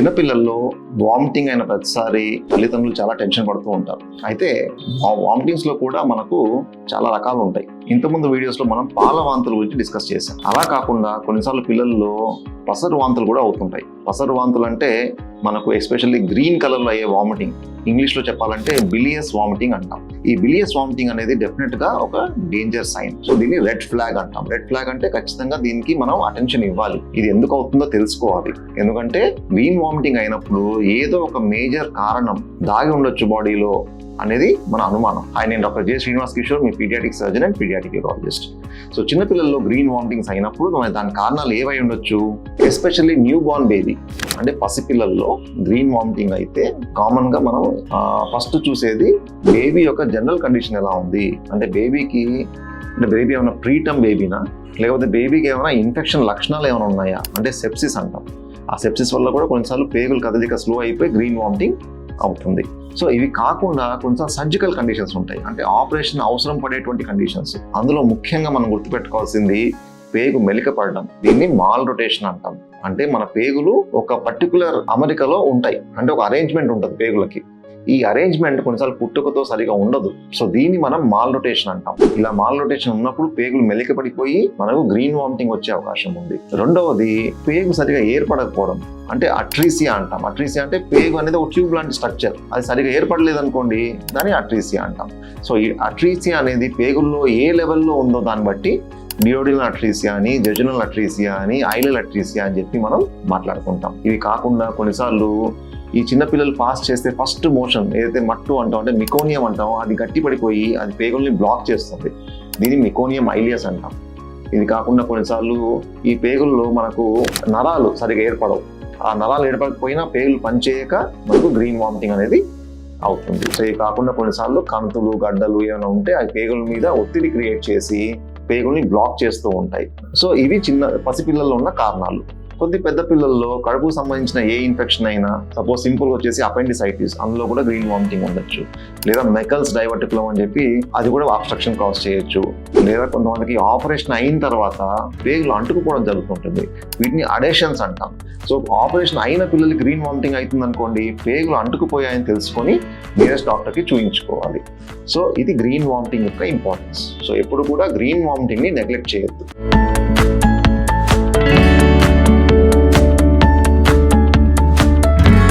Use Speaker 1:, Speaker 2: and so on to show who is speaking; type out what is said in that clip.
Speaker 1: చిన్నపిల్లల్లో వామిటింగ్ అయిన ప్రతిసారి తల్లిదండ్రులు చాలా టెన్షన్ పడుతూ ఉంటారు. అయితే ఆ వామిటింగ్స్ లో కూడా మనకు చాలా రకాలు ఉంటాయి. ఇంతకుముందు వీడియోస్ లో మనం పాల వాంతుల గురించి డిస్కస్ చేసాం. అలా కాకుండా కొన్నిసార్లు పిల్లల్లో పసరు వాంతులు కూడా అవుతుంటాయి. పసరు వాంతులు అంటే మనకు ఎస్పెషల్లీ గ్రీన్ కలర్ లో అయ్యే వామిటింగ్, ఇంగ్లీష్ లో చెప్పాలంటే బిలియస్ వామిటింగ్ అంటాం. ఈ బిలియస్ వామిటింగ్ అనేది డెఫినెట్ గా ఒక డేంజర్ సైన్. సో దీన్ని రెడ్ ఫ్లాగ్ అంటాం. రెడ్ ఫ్లాగ్ అంటే ఖచ్చితంగా దీనికి మనం అటెన్షన్ ఇవ్వాలి. ఇది ఎందుకు అవుతుందో తెలుసుకోవాలి. ఎందుకంటే గ్రీన్ వామిటింగ్ అయినప్పుడు ఏదో ఒక మేజర్ కారణం దాగి ఉండొచ్చు బాడీలో అనేది మన అనుమానం. నేను doctor J Srinivas Kishore, me paediatric surgeon and paediatric urologist. So చిన్నపిల్లల్లో గ్రీన్ వామిటింగ్స్ అయినప్పుడు దాని కారణాలు ఏవై ఉండొచ్చు? ఎస్పెషల్లీ న్యూ బోర్న్ బేబీ అంటే పసిపిల్లల్లో గ్రీన్ వామిటింగ్ అయితే కామన్ గా మనం ఫస్ట్ చూసేది బేబీ యొక్క జనరల్ కండిషన్ ఎలా ఉంది. అంటే బేబీ ఏమైనా ప్రీటర్మ్ బేబీనా, లేకపోతే బేబీకి ఏమైనా ఇన్ఫెక్షన్ లక్షణాలు ఏమైనా ఉన్నాయా అంటే సెప్సిస్ అంటాం. ఆ సెప్సిస్ వల్ల కూడా కొన్నిసార్లు పేగులు కదలిక స్లో అయిపోయి గ్రీన్ వామిటింగ్ అవుతుంది. సో ఇవి కాకుండా కొన్నిసార్లు సర్జికల్ కండిషన్స్ ఉంటాయి, అంటే ఆపరేషన్ అవసరం పడేటువంటి కండిషన్స్. అందులో ముఖ్యంగా మనం గుర్తుపెట్టుకోవాల్సింది పేగు మెలికపడడం. దీన్ని మాల్ రొటేషన్ అంటాం. అంటే మన పేగులు ఒక పర్టికులర్ అమరికలో ఉంటాయి, అంటే ఒక అరేంజ్మెంట్ ఉంటుంది పేగులకి. ఈ అరేంజ్మెంట్ కొన్నిసార్లు పుట్టుకతో సరిగా ఉండదు. సో దీన్ని మనం మాల్ రొటేషన్ అంటాం. ఇలా మాల్ రొటేషన్ ఉన్నప్పుడు పేగులు మెలికపడిపోయి మనకు గ్రీన్ వామిటింగ్ వచ్చే అవకాశం ఉంది. రెండవది పేగు సరిగా ఏర్పడకపోవడం, అంటే అట్రీసియా అంటాం. అట్రీసియా అంటే పేగు అనేది ఒక ట్యూబ్ లాంటి స్ట్రక్చర్, అది సరిగా ఏర్పడలేదు అనుకోండి, దాన్ని అట్రీసియా అంటాం. సో ఈ అట్రీసియా అనేది పేగుల్లో ఏ లెవెల్లో ఉందో దాన్ని బట్టి డియోడినల్ అట్రీసియా అని, జెజునల్ అట్రీసియా అని, ఐలల్ అట్రీసియా అని చెప్పి మనం మాట్లాడుకుంటాం. ఇవి కాకుండా కొన్నిసార్లు ఈ చిన్నపిల్లలు పాస్ చేస్తే ఫస్ట్ మోషన్ ఏదైతే మట్టు అంటాం, అంటే మికోనియం అంటాం, అది గట్టిపడిపోయి అది పేగుల్ని బ్లాక్ చేస్తుంది. దీన్ని మికోనియం ఐలియస్ అంటాం. ఇది కాకుండా కొన్నిసార్లు ఈ పేగుల్లో మనకు నరాలు సరిగా ఏర్పడవు. ఆ నరాలు ఏర్పడకపోయినా పేగులు పనిచేయక మనకు గ్రీన్ వామిటింగ్ అనేది అవుతుంది. సో ఇవి కాకుండా కొన్నిసార్లు కంతులు, గడ్డలు ఏమైనా ఉంటే ఆ పేగుల మీద ఒత్తిడి క్రియేట్ చేసి పేగుల్ని బ్లాక్ చేస్తూ ఉంటాయి. సో ఇవి చిన్న పసిపిల్లల్లో ఉన్న కారణాలు. కొద్ది పెద్ద పిల్లల్లో కడుపుకు సంబంధించిన ఏ ఇన్ఫెక్షన్ అయినా, సపోజ్ సింపుల్ వచ్చేసి అపెండిసైటిస్, అందులో కూడా గ్రీన్ వామిటింగ్ ఉండొచ్చు. లేదా మెకల్స్ డైవర్టికులం అని చెప్పి అది కూడా అబ్స్ట్రక్షన్ కాజ్ చేయొచ్చు. లేదా కొంతమందికి ఆపరేషన్ అయిన తర్వాత పేగులు అంటుకుపోవడం జరుగుతుంటుంది. వీటిని అడేషన్స్ అంటాం. సో ఆపరేషన్ అయిన పిల్లలకి గ్రీన్ వామిటింగ్ అవుతుంది అనుకోండి, పేగులు అంటుకుపోయాయని తెలుసుకొని నియరెస్ట్ డాక్టర్కి చూయించుకోవాలి. సో ఇది గ్రీన్ వామిటింగ్ యొక్క ఇంపార్టెన్స్. సో ఎప్పుడు కూడా గ్రీన్ వామిటింగ్ని నెగ్లెక్ట్ చేయొద్దు.